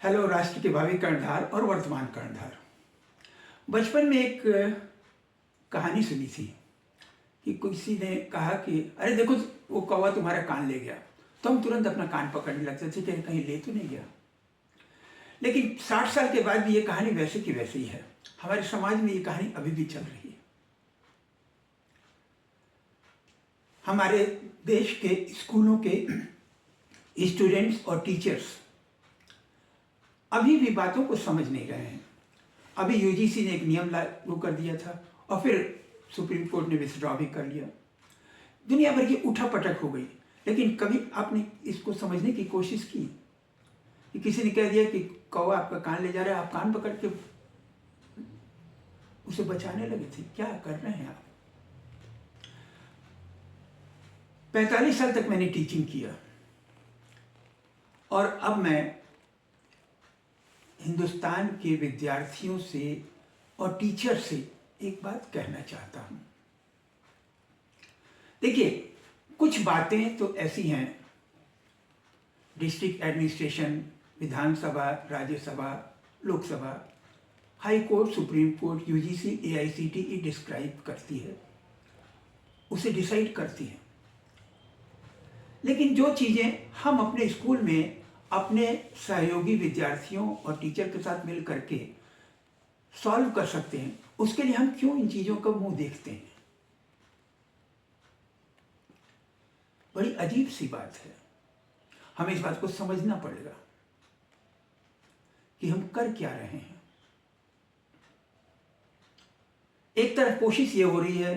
Hello राष्ट्र के भावी कर्णधार और वर्तमान कर्णधार। बचपन में एक कहानी सुनी थी कि किसी ने कहा कि अरे देखो वो कौवा तुम्हारा कान ले गया, तो हम तुरंत अपना कान पकड़ने लगते थे कि कहीं ले तो नहीं गया। लेकिन 60 साल के बाद भी ये कहानी वैसे की वैसे ही है। हमारे समाज में ये कहानी अभी भी चल रही है। हमारे देश के स्कूलों के स्टूडेंट्स और टीचर्स अभी भी बातों को समझ नहीं रहे हैं। अभी यूजीसी ने एक नियम लागू कर दिया था और फिर सुप्रीम कोर्ट ने विथड्रॉ भी कर लिया। दुनिया भर की उठापटक हो गई, लेकिन कभी आपने इसको समझने की कोशिश की कि किसी ने कह दिया कि कौवा आपका कान ले जा रहा है, आप कान पकड़ के उसे बचाने लगे थे। क्या कर रहे हैं आप? 45 साल तक मैंने टीचिंग किया और अब मैं हिंदुस्तान के विद्यार्थियों से और टीचर से एक बात कहना चाहता हूं। देखिए, कुछ बातें तो ऐसी हैं, district administration, Vidhan Sabha, Rajya Sabha, Lok Sabha, high court, supreme court, UGC, AICTE describe करती है, उसे डिसाइड करती है। लेकिन जो चीज़ें हम अपने स्कूल में अपने सहयोगी विद्यार्थियों और टीचर के साथ मिल करके सॉल्व कर सकते हैं, उसके लिए हम क्यों इन चीज़ों का मुंह देखते हैं? बड़ी अजीब सी बात है। हमें इस बात को समझना पड़ेगा कि हम कर क्या रहे हैं। एक तरफ कोशिश ये हो रही है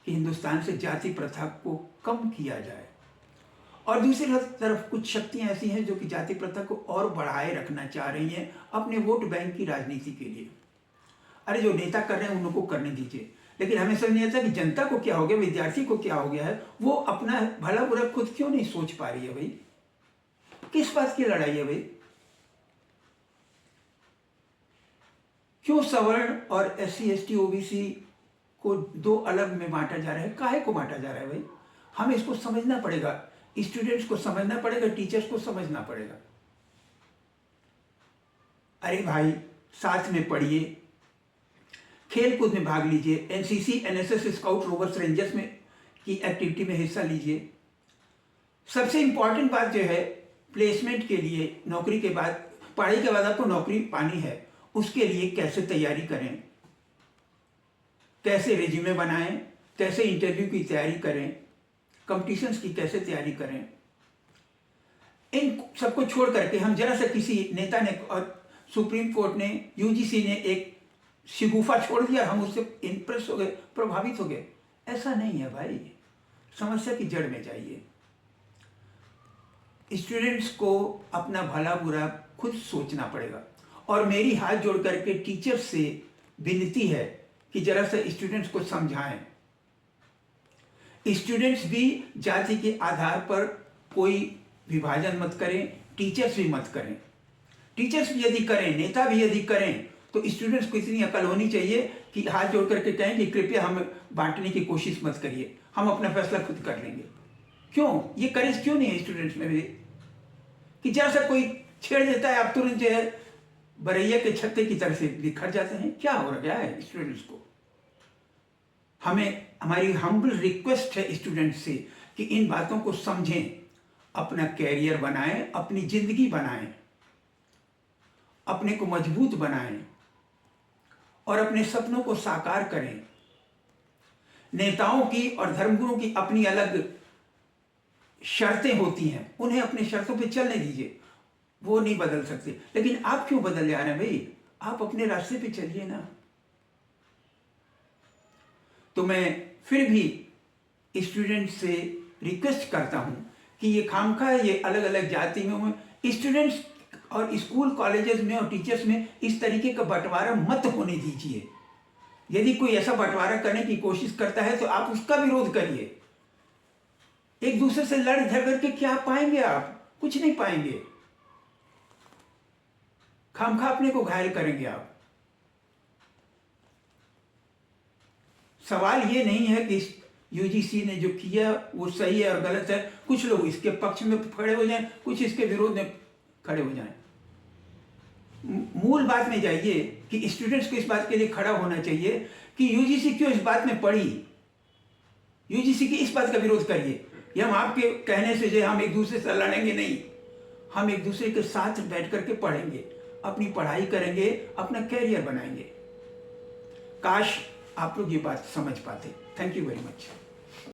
कि हिंदुस्तान से जाति प्रथा को कम किया जाए, और दूसरी तरफ कुछ शक्तियां ऐसी हैं जो कि जाति प्रथा को और बढ़ाए रखना चाह रही हैं अपने वोट बैंक की राजनीति के लिए। अरे जो नेता कर रहे हैं उनको करने दीजिए, लेकिन हमें समझ नहीं आता कि जनता को क्या हो गया, विद्यार्थी को क्या हो गया है। वो अपना भला बुरा खुद क्यों नहीं सोच पा रही है भाई? किस बात की लड़ाई है भाई? क्यों सवर्ण और SC ST OBC को दो अलग में बांटा जा रहा है? काहे को बांटा जा रहा है भाई? हमें इसको समझना पड़ेगा, स्टूडेंट्स को समझना पड़ेगा, टीचर्स को समझना पड़ेगा। अरे भाई, साथ में पढ़िए, खेल कूद में भाग लीजिए, NCC NSS scout rovers rangers में की एक्टिविटी में हिस्सा लीजिए। सबसे इंपॉर्टेंट बात जो है, प्लेसमेंट के लिए, नौकरी के बाद, पढ़ाई के बाद आपको नौकरी पानी है, उसके लिए कैसे तैयारी करें, कैसे रिज्यूमे बनाएं, कैसे इंटरव्यू की तैयारी करें, कंपटीशंस की कैसे तैयारी करें। इन सबको छोड़ करके हम जरा सा किसी नेता ने और सुप्रीम कोर्ट ने, यूजीसी ने एक शिगुफा छोड़ दिया, हम उससे इंप्रेस हो गए, प्रभावित हो गए। ऐसा नहीं है भाई। समस्या की जड़ में जाइए। स्टूडेंट्स को अपना भला बुरा खुद सोचना पड़ेगा, और मेरी हाथ जोड़ करके टीचर्स से विनती है कि जरा सा स्टूडेंट्स को समझाएं। स्टूडेंट्स भी जाति के आधार पर कोई विभाजन मत करें, टीचर्स भी मत करें। टीचर्स भी यदि करें, नेता भी यदि करें, तो स्टूडेंट्स को इतनी अकल होनी चाहिए कि हाथ जोड़ करके कहें कि कृपया हम बांटने की कोशिश मत करिए, हम अपना फैसला खुद कर लेंगे। क्यों ये करेज क्यों नहीं है स्टूडेंट्स में भी कि जरा सा कोई छेड़ देता है, आप तुरंत जो है बरैया के छत्ते की तरह से बिखर जाते हैं? क्या हो रहा है स्टूडेंट्स को? हमारी हम्बल रिक्वेस्ट है स्टूडेंट्स से कि इन बातों को समझें, अपना कैरियर बनाएं, अपनी जिंदगी बनाएं, अपने को मजबूत बनाएं और अपने सपनों को साकार करें। नेताओं की और धर्मगुरुओं की अपनी अलग शर्तें होती हैं, उन्हें अपने शर्तों पे चलने दीजिए, वो नहीं बदल सकते। लेकिन आप क्यों बदल जा रहे हैं भाई? आप अपने रास्ते पे चलिए ना। तो मैं फिर भी स्टूडेंट से रिक्वेस्ट करता हूं कि ये खामखा ये अलग अलग जाति में स्टूडेंट्स और स्कूल कॉलेजेस में और टीचर्स में इस तरीके का बंटवारा मत होने दीजिए। यदि कोई ऐसा बंटवारा करने की कोशिश करता है तो आप उसका विरोध करिए। एक दूसरे से लड़ झगड़ के क्या पाएंगे आप? कुछ नहीं पाएंगे। खामखा अपने को घायल करेंगे आप। सवाल ये नहीं है कि यूजीसी ने जो किया वो सही है और गलत है। कुछ लोग इसके पक्ष में खड़े हो जाएं, कुछ इसके विरोध में खड़े हो जाएं। मूल बात में जाइए कि स्टूडेंट्स को इस बात के लिए खड़ा होना चाहिए कि यूजीसी क्यों इस बात में पड़ी, यूजीसी की इस बात का विरोध करिए। ये हम आपके कहने से जो हम एक दूसरे से लड़ेंगे नहीं, हम एक दूसरे के साथ बैठ करके पढ़ेंगे, अपनी पढ़ाई करेंगे, अपना कैरियर बनाएंगे। काश आप लोग ये बात समझ पाते। Thank you very much.